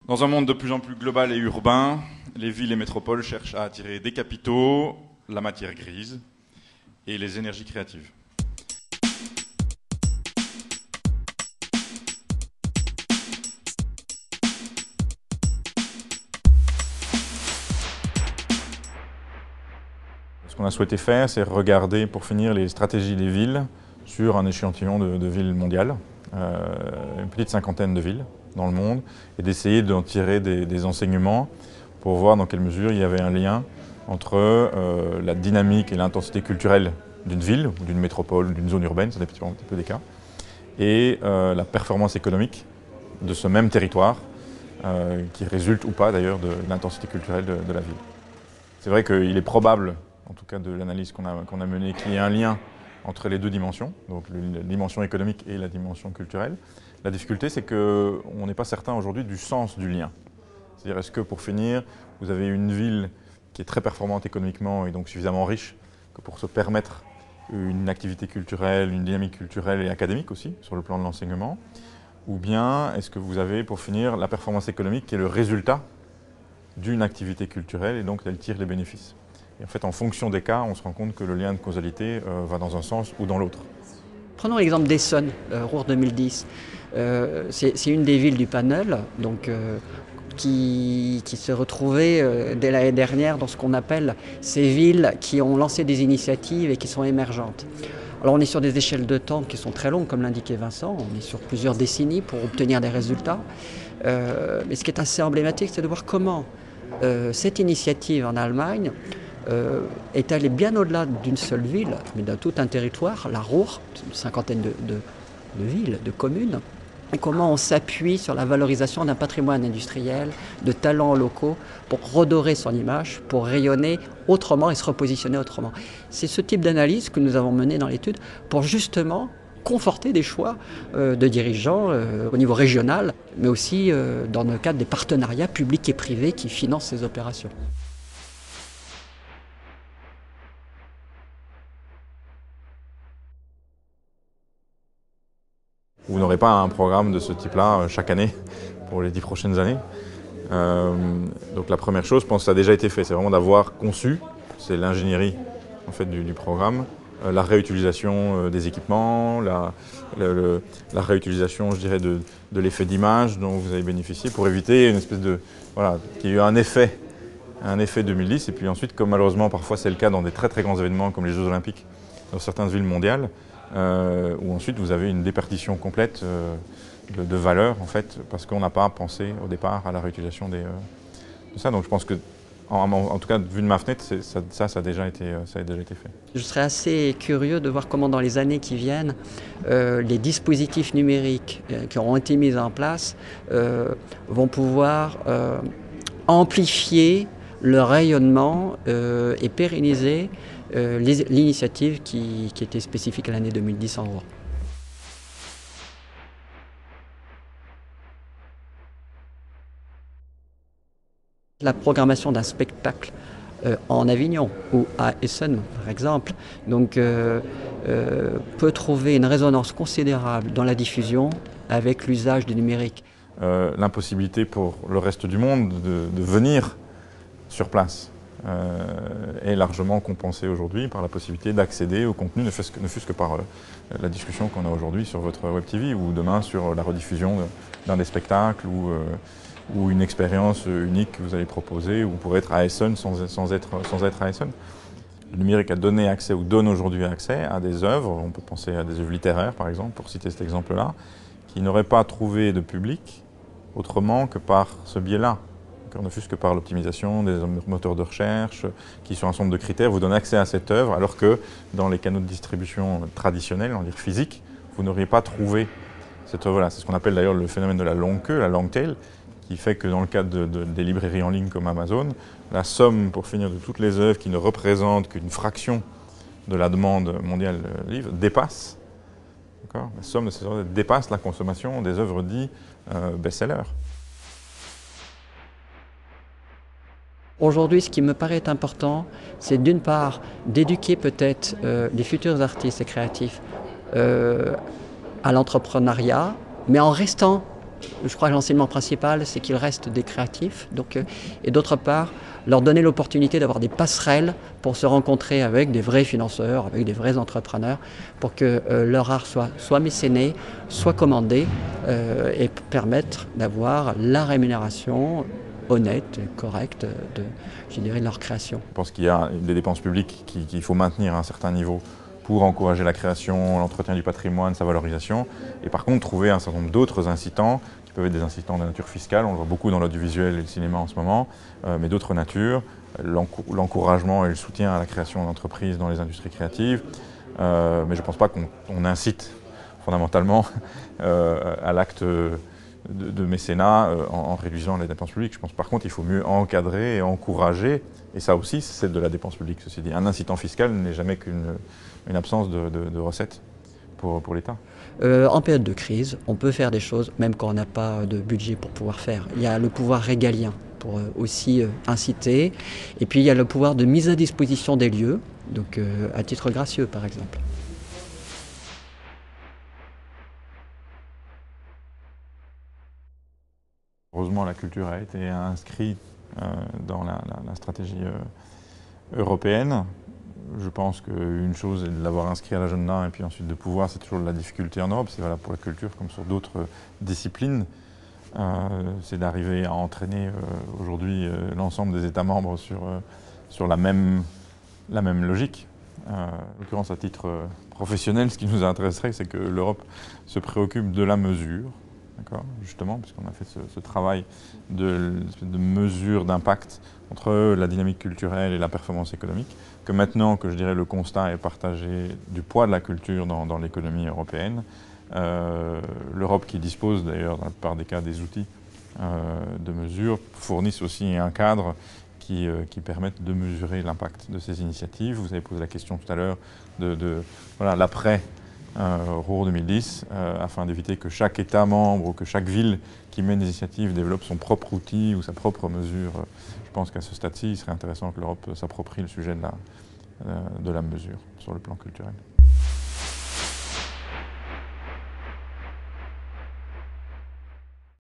Dans un monde de plus en plus global et urbain, les villes et métropoles cherchent à attirer des capitaux, la matière grise et les énergies créatives. Ce qu'on a souhaité faire, c'est regarder pour finir les stratégies des villes sur un échantillon de villes mondiales, une petite cinquantaine de villes dans le monde, et d'essayer d'en tirer des enseignements pour voir dans quelle mesure il y avait un lien entre la dynamique et l'intensité culturelle d'une ville, ou d'une métropole, ou d'une zone urbaine, ça dépend un petit peu des cas, et la performance économique de ce même territoire, qui résulte ou pas d'ailleurs de l'intensité culturelle de la ville. C'est vrai qu'il est probable, en tout cas de l'analyse qu'on a menée, qu'il y ait un lien entre les deux dimensions, donc la dimension économique et la dimension culturelle. La difficulté, c'est qu'on n'est pas certain aujourd'hui du sens du lien. C'est-à-dire, est-ce que pour finir, vous avez une ville qui est très performante économiquement et donc suffisamment riche que pour se permettre une activité culturelle, une dynamique culturelle et académique aussi, sur le plan de l'enseignement, ou bien est-ce que vous avez, pour finir, la performance économique qui est le résultat d'une activité culturelle et donc elle tire les bénéfices. Et en fait, en fonction des cas, on se rend compte que le lien de causalité va dans un sens ou dans l'autre. Prenons l'exemple d'Essonne, Ruhr 2010. C'est une des villes du panel, donc, qui se retrouvait dès l'année dernière dans ce qu'on appelle ces villes qui ont lancé des initiatives et qui sont émergentes. Alors on est sur des échelles de temps qui sont très longues, comme l'indiquait Vincent, on est sur plusieurs décennies pour obtenir des résultats. Mais ce qui est assez emblématique, c'est de voir comment cette initiative en Allemagne est allée bien au-delà d'une seule ville, mais de tout un territoire, la Ruhr, une cinquantaine de villes, de communes, et comment on s'appuie sur la valorisation d'un patrimoine industriel, de talents locaux, pour redorer son image, pour rayonner autrement et se repositionner autrement. C'est ce type d'analyse que nous avons mené dans l'étude pour justement conforter des choix de dirigeants au niveau régional, mais aussi dans le cadre des partenariats publics et privés qui financent ces opérations. Vous n'aurez pas un programme de ce type-là chaque année pour les 10 prochaines années. Donc la première chose, je pense que ça a déjà été fait, c'est vraiment d'avoir conçu, c'est l'ingénierie en fait, du programme, la réutilisation des équipements, la réutilisation, je dirais, de l'effet d'image dont vous avez bénéficié pour éviter une espèce de... Voilà, qu'il y ait eu un effet 2010, et puis ensuite, comme malheureusement parfois c'est le cas dans des très très grands événements comme les Jeux Olympiques dans certaines villes mondiales, où ensuite vous avez une déperdition complète de valeur en fait, parce qu'on n'a pas pensé au départ à la réutilisation de ça. Donc je pense que, en tout cas, vu de ma fenêtre, ça a déjà été fait. Je serais assez curieux de voir comment dans les années qui viennent, les dispositifs numériques qui auront été mis en place vont pouvoir amplifier le rayonnement et pérenniser l'initiative qui était spécifique à l'année 2010 en Ruhr. La programmation d'un spectacle en Avignon ou à Essen, par exemple, donc, peut trouver une résonance considérable dans la diffusion avec l'usage du numérique. L'impossibilité pour le reste du monde de venir sur place est largement compensée aujourd'hui par la possibilité d'accéder au contenu, ne fût-ce que par la discussion qu'on a aujourd'hui sur votre Web TV ou demain sur la rediffusion d'un des spectacles ou une expérience unique que vous allez proposer, où vous pourrez être à Essen sans être à Essen. Le numérique a donné accès ou donne aujourd'hui accès à des œuvres, on peut penser à des œuvres littéraires par exemple, pour citer cet exemple-là, qui n'auraient pas trouvé de public autrement que par ce biais-là, ne fût-ce que par l'optimisation des moteurs de recherche, qui sur un certain nombre de critères vous donnent accès à cette œuvre, alors que dans les canaux de distribution traditionnels, on va dire physiques, vous n'auriez pas trouvé cette œuvre-là. C'est ce qu'on appelle d'ailleurs le phénomène de la longue queue, la long tail, qui fait que dans le cadre des librairies en ligne comme Amazon, la somme, pour finir, de toutes les œuvres qui ne représentent qu'une fraction de la demande mondiale de livres dépasse, la somme de ces œuvres dépasse la consommation des œuvres dites best-sellers. Aujourd'hui, ce qui me paraît important, c'est d'une part d'éduquer peut-être les futurs artistes et créatifs à l'entrepreneuriat, mais en restant je crois que l'enseignement principal, c'est qu'ils restent des créatifs. Et d'autre part, leur donner l'opportunité d'avoir des passerelles pour se rencontrer avec des vrais financeurs, avec des vrais entrepreneurs, pour que leur art soit mécéné, soit commandé, et permettre d'avoir la rémunération honnête et correcte de leur création. Je pense qu'il y a des dépenses publiques qu'il faut maintenir à un certain niveau pour encourager la création, l'entretien du patrimoine, sa valorisation, et par contre trouver un certain nombre d'autres incitants, qui peuvent être des incitants de nature fiscale, on le voit beaucoup dans l'audiovisuel et le cinéma en ce moment, mais d'autres natures, l'encouragement et le soutien à la création d'entreprises dans les industries créatives, mais je ne pense pas qu'on incite fondamentalement à l'acte de mécénat en réduisant les dépenses publiques. Je pense par contre qu'il faut mieux encadrer et encourager, et ça aussi c'est de la dépense publique, ceci dit. Un incitant fiscal n'est jamais qu'une absence de recettes pour l'État. En période de crise, on peut faire des choses même quand on n'a pas de budget pour pouvoir faire. Il y a le pouvoir régalien pour aussi inciter, et puis il y a le pouvoir de mise à disposition des lieux, donc à titre gracieux par exemple. Heureusement, la culture a été inscrite dans la stratégie européenne. Je pense qu'une chose est de l'avoir inscrit à l'agenda et puis ensuite de pouvoir, c'est toujours la difficulté en Europe, c'est valable pour la culture comme sur d'autres disciplines. C'est d'arriver à entraîner aujourd'hui l'ensemble des États membres sur la même logique. En l'occurrence, à titre professionnel, ce qui nous intéresserait, c'est que l'Europe se préoccupe de la mesure, justement, puisqu'on a fait ce travail de mesure d'impact entre la dynamique culturelle et la performance économique, que maintenant que je dirais le constat est partagé du poids de la culture dans l'économie européenne, l'Europe qui dispose d'ailleurs dans la plupart des cas des outils de mesure fournissent aussi un cadre qui permettent de mesurer l'impact de ces initiatives. Vous avez posé la question tout à l'heure de voilà, l'après Ruhr 2010, afin d'éviter que chaque État membre ou que chaque ville qui mène des initiatives développe son propre outil ou sa propre mesure. Je pense qu'à ce stade-ci, il serait intéressant que l'Europe s'approprie le sujet de la mesure sur le plan culturel.